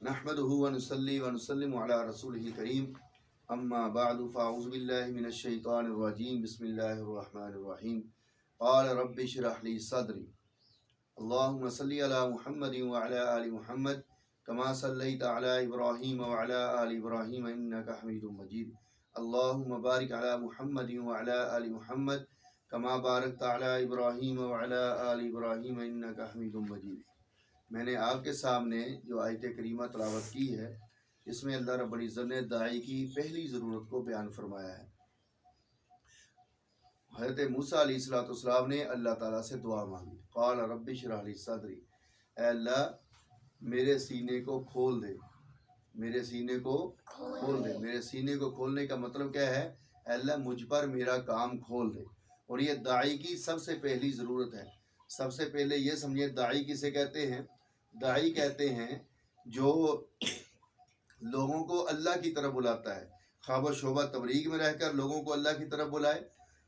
نحمده ونصلي ونسلم على رسوله الكريم اما بعد فاعوذ بالله من الشيطان الرجيم بسم الله الرحمن الرحيم قال رب اشرح لي صدري اللهم صل على محمد وعلى آل محمد كما صليت على إبراهيم وعلى آل إبراهيم إنك حميد مجيد اللهم بارك على محمد وعلى آل محمد كما باركت على إبراهيم وعلى آل إبراهيم إنك حميد مجيد۔ میں نے آپ کے سامنے جو آیت کریمہ تلاوت کی ہے، اس میں اللہ رب العزت نے داعی کی پہلی ضرورت کو بیان فرمایا ہے۔ حضرت موسیٰ علیہ السلام نے اللہ تعالیٰ سے دعا مانگی، قال رب اشرح لی صدری، اے اللہ میرے سینے کو کھول دے، میرے سینے کو کھول دے۔ میرے سینے کو کھولنے کا مطلب کیا ہے؟ اے اللہ مجھ پر میرا کام کھول دے۔ اور یہ داعی کی سب سے پہلی ضرورت ہے۔ سب سے پہلے یہ سمجھے داعی کسے کہتے ہیں؟ داعی کہتے ہیں جو لوگوں کو اللہ کی طرف بلاتا ہے، خواب و شعبہ تبلیغ میں رہ کر لوگوں کو اللہ کی طرف بلائے،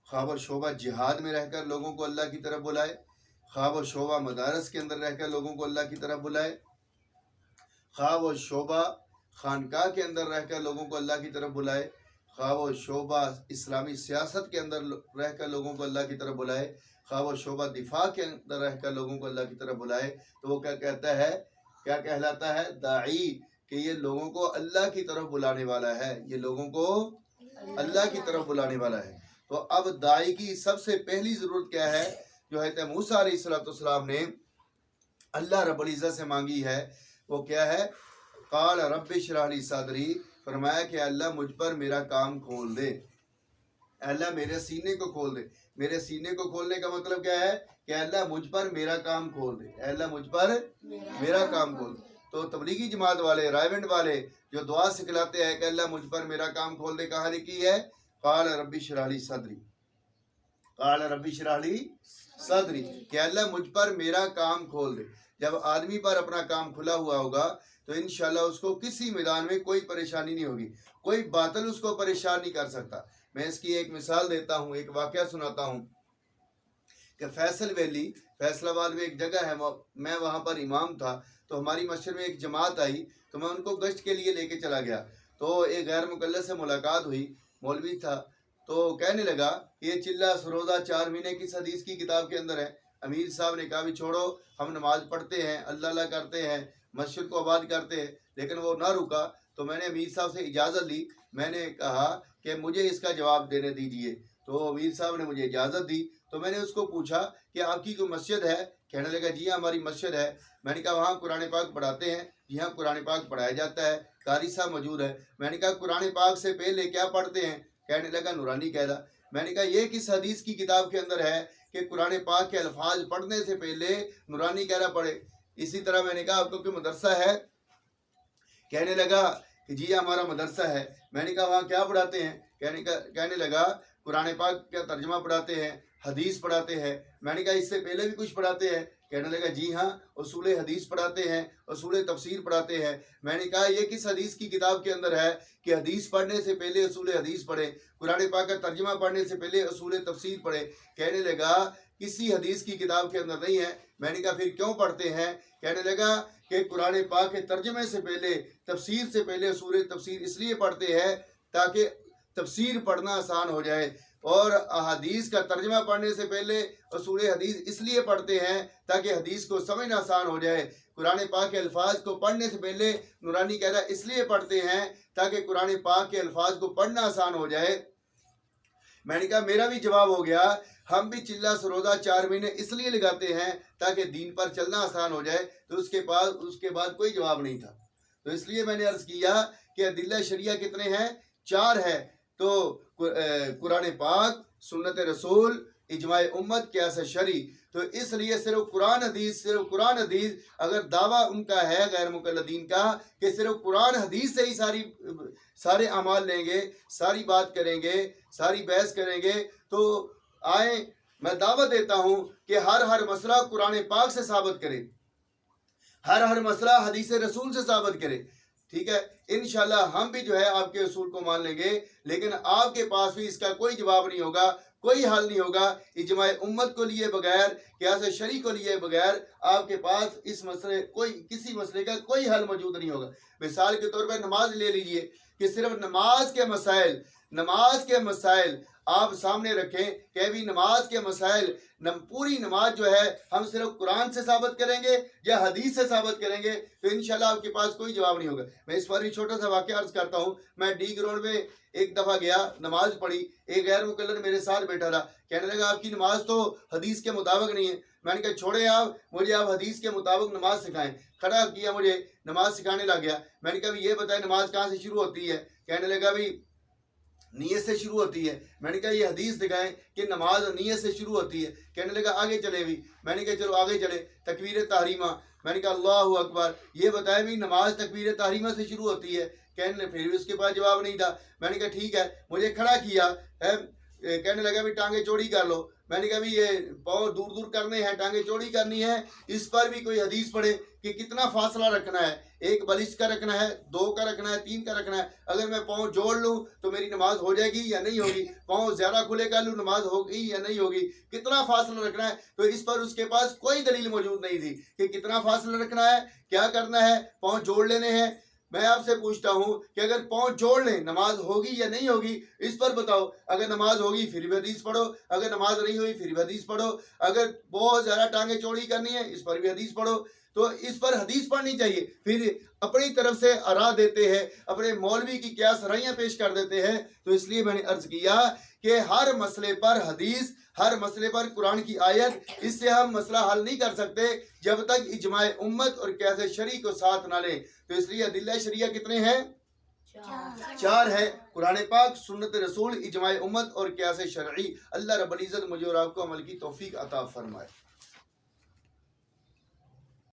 خواب و شعبہ جہاد میں رہ کر لوگوں کو اللہ کی طرف بلائے، خواب و شعبہ مدارس کے اندر رہ کر لوگوں کو اللہ کی طرف بلائے، خواب و شعبہ خانقاہ کے اندر رہ کر لوگوں کو اللہ کی طرف بلائے، خواب و شعبہ اسلامی سیاست کے اندر رہ کر لوگوں کو اللہ کی طرف بلائے، خواب و شعبہ دفاع کے اندر رہ کر لوگوں کو اللہ کی طرف بلائے، تو وہ کیا کہتا ہے؟ کیا کہلاتا ہے؟ داعی، کہ یہ لوگوں کو اللہ کی طرف بلانے والا ہے، یہ لوگوں کو اللہ کی طرف بلانے والا ہے۔ تو اب داعی کی سب سے پہلی ضرورت کیا ہے جو حضرت موسیٰ علیہ السلام نے اللہ رب العزت سے مانگی ہے؟ وہ کیا ہے؟ قال رب اشرح لی صدری، فرمایا کہ اللہ مجھ پر میرا کام کھول دے، اللہ میرے سینے کو کھول دے۔ میرے سینے کو کھولنے کا مطلب کیا ہے؟ کہ اللہ مجھ پر میرا کام کھول دے، اللہ مجھ پر میرا کام کھول دے۔ تو تبلیغی جماعت والے، رائیونڈ والے جو دعا سکھلاتے ہیں کہ اللہ مجھ پر میرا کام کھول دے، کہاں لکھی ہے؟ قال رب اشرح لی صدری، قال رب اشرح لی صدری، کہ اللہ مجھ پر میرا کام کھول دے۔ جب آدمی پر اپنا کام کھلا ہوا ہوگا تو انشاءاللہ اس کو کسی میدان میں کوئی پریشانی نہیں ہوگی، کوئی باطل اس کو پریشان نہیں کر سکتا۔ میں اس کی ایک مثال دیتا ہوں، ایک واقعہ سناتا ہوں کہ فیصل ویلی، فیصل آباد میں ایک جگہ ہے، میں وہاں پر امام تھا، تو ہماری مسجد میں ایک جماعت آئی تو میں ان کو گشت کے لیے لے کے چلا گیا۔ تو ایک غیر مقلد سے ملاقات ہوئی، مولوی تھا، تو کہنے لگا کہ یہ چلہ سروزہ 4 مہینے کی حدیث کی کتاب کے اندر ہے۔ امیر صاحب نے کہا بھی چھوڑو، ہم نماز پڑھتے ہیں، اللہ اللہ کرتے ہیں، مسجد کو آباد کرتے ہیں، لیکن وہ نہ رکا۔ تو میں نے امیر صاحب سے اجازت لی، میں نے کہا کہ مجھے اس کا جواب دینے دیجئے۔ تو امیر صاحب نے مجھے اجازت دی، تو میں نے اس کو پوچھا کہ آپ کی کوئی مسجد ہے؟ کہنے لگا جی ہاں ہماری مسجد ہے۔ میں نے کہا وہاں قرآن پاک پڑھاتے ہیں؟ جی ہاں قرآن پاک پڑھایا جاتا ہے، قاری صاحب موجود ہے۔ میں نے کہا قرآن پاک سے پہلے کیا پڑھتے ہیں؟ کہنے لگا نورانی قاعدہ۔ میں نے کہا یہ کس حدیث کی کتاب کے اندر ہے کہ قرآن پاک کے الفاظ پڑھنے سے پہلے نورانی قاعدہ پڑھے؟ اسی طرح میں نے کہا آپ کو کوئی مدرسہ ہے؟ کہنے لگا کہ جی ہمارا مدرسہ ہے۔ میں نے کہا وہاں کیا پڑھاتے ہیں؟ کہنے لگا قرآن پاک کا ترجمہ پڑھاتے ہیں، حدیث پڑھاتے ہیں۔ میں نے کہا اس سے پہلے بھی کچھ پڑھاتے ہیں؟ کہنے لگا جی ہاں اصول حدیث پڑھاتے ہیں، اصول تفسیر پڑھاتے ہیں۔ میں نے کہا یہ کس حدیث کی کتاب کے اندر ہے کہ حدیث پڑھنے سے پہلے اصول حدیث پڑھے، قرآن پاک کا ترجمہ پڑھنے سے پہلے اصول تفسیر پڑھے؟ کہنے لگا کسی حدیث کی کتاب کے اندر نہیں ہے۔ میں نے کہا پھر کیوں پڑھتے ہیں؟ کہنے لگا کہ قرآن پاک کے ترجمے سے پہلے، تفسیر سے پہلے اصول تفسیر اس لیے پڑھتے ہیں تاکہ تفسیر پڑھنا آسان ہو جائے، اور احادیث کا ترجمہ پڑھنے سے پہلے اصول حدیث اس لیے پڑھتے ہیں تاکہ حدیث کو سمجھنا آسان ہو جائے۔ قرآن پاک کے الفاظ کو پڑھنے سے پہلے نورانی قاعدہ اس لیے پڑھتے ہیں تاکہ قرآن پاک کے الفاظ کو پڑھنا آسان ہو جائے۔ میں نے کہا میرا بھی جواب ہو گیا، ہم بھی چلہ سروزہ 4 مہینے اس لیے لگاتے ہیں تاکہ دین پر چلنا آسان ہو جائے۔ تو اس کے بعد کوئی جواب نہیں تھا۔ تو اس لیے میں نے عرض کیا کہ ادلہ شریعہ کتنے ہیں؟ 4 ہے۔ تو قرآن پاک، سنت رسول، اجماع امت، قیاس شرعی۔ تو اس لیے صرف قرآن حدیث اگر دعویٰ ان کا ہے غیر مقلدین کا کہ صرف قرآن حدیث سے ہی سارے اعمال لیں گے، ساری بات کریں گے، ساری بحث کریں گے، تو آئیں میں دعوت دیتا ہوں کہ ہر مسئلہ قرآن پاک سے ثابت کرے، ہر مسئلہ حدیث رسول سے ثابت کرے، ٹھیک ہے؟ انشاءاللہ ہم بھی جو ہے آپ کے اصول کو مان لیں گے، لیکن آپ کے پاس بھی اس کا کوئی جواب نہیں ہوگا، کوئی حل نہیں ہوگا اجماع امت کو لیے بغیر قیاس شرعی کو لیے بغیر آپ کے پاس اس مسئلے کسی مسئلے کا کوئی حل موجود نہیں ہوگا۔ مثال کے طور پر نماز لے لیجئے کہ صرف نماز کے مسائل آپ سامنے رکھیں کہ ابھی نماز کے مسائل پوری نماز جو ہے ہم صرف قرآن سے ثابت کریں گے یا حدیث سے ثابت کریں گے، تو انشاءاللہ آپ کے پاس کوئی جواب نہیں ہوگا۔ میں اس پر ہی چھوٹا سا واقعہ عرض کرتا ہوں۔ میں ڈی گراؤنڈ میں ایک دفعہ گیا، نماز پڑھی، ایک غیر مکلف میرے ساتھ بیٹھا رہا، کہنے لگا آپ کی نماز تو حدیث کے مطابق نہیں ہے۔ میں نے کہا چھوڑیں آپ، مجھے آپ حدیث کے مطابق نماز سکھائیں۔ کھڑا کیا، مجھے نماز سکھانے لگ گیا۔ میں نے کہا یہ بتائیں نماز کہاں سے شروع ہوتی ہے؟ کہنے لگا بھی نیت سے شروع ہوتی ہے۔ میں نے کہا یہ حدیث دکھائیں کہ نماز نیت سے شروع ہوتی ہے۔ کہنے لگا آگے چلے بھی۔ میں نے کہا چلو آگے چلے، تکبیر تحریمہ، میں نے کہا اللہ اکبر، یہ بتائیں بھی نماز تکبیر تحریمہ سے شروع ہوتی ہے؟ کہنے پھر بھی اس کے پاس جواب نہیں تھا۔ میں نے کہا ٹھیک ہے، مجھے کھڑا کیا، کہنے لگا بھی ٹانگیں چوڑی کر لو۔ میں نے کہا بھی یہ پاؤں دور دور کرنے ہیں، ٹانگیں چوڑی کرنی ہے، اس پر بھی کوئی حدیث پڑھے کہ کتنا فاصلہ رکھنا ہے، ایک بلش کا رکھنا ہے، 2 کا رکھنا ہے، 3 کا رکھنا ہے۔ اگر میں پاؤں جوڑ لوں تو میری نماز ہو جائے گی یا نہیں ہوگی؟ پاؤں زیادہ کھلے کر لوں نماز ہوگی یا نہیں ہوگی؟ کتنا فاصلہ رکھنا ہے؟ تو اس پر اس کے پاس کوئی دلیل موجود نہیں تھی کہ کتنا فاصلہ رکھنا ہے، کیا کرنا ہے، پاؤں جوڑ لینے ہیں۔ میں آپ سے پوچھتا ہوں کہ اگر پاؤں جوڑ لیں نماز ہوگی یا نہیں ہوگی؟ اس پر بتاؤ۔ اگر نماز ہوگی پھر بھی حدیث پڑھو، اگر نماز نہیں ہوئی پھر بھی حدیث پڑھو، اگر بہت زیادہ ٹانگیں چوڑی کرنی ہے اس پر بھی حدیث پڑھو۔ تو اس پر حدیث پڑھنی چاہیے۔ پھر اپنی طرف سے آراء دیتے ہیں، اپنے مولوی کی کیا سرائیاں پیش کر دیتے ہیں۔ تو اس لیے میں نے عرض کیا کہ ہر مسئلے پر حدیث، ہر مسئلے پر قرآن کی آیت، اس سے ہم مسئلہ حل نہیں کر سکتے جب تک اجماع امت اور قیاس شرعی کو ساتھ نہ لیں۔ تو اس لیے ادلہ شرعیہ کتنے ہیں؟ 4 ہے، قرآن پاک، سنت رسول، اجماع امت اور قیاس شرعی۔ اللہ رب العزت مجھے اور آپ کو عمل کی توفیق عطا فرمائے۔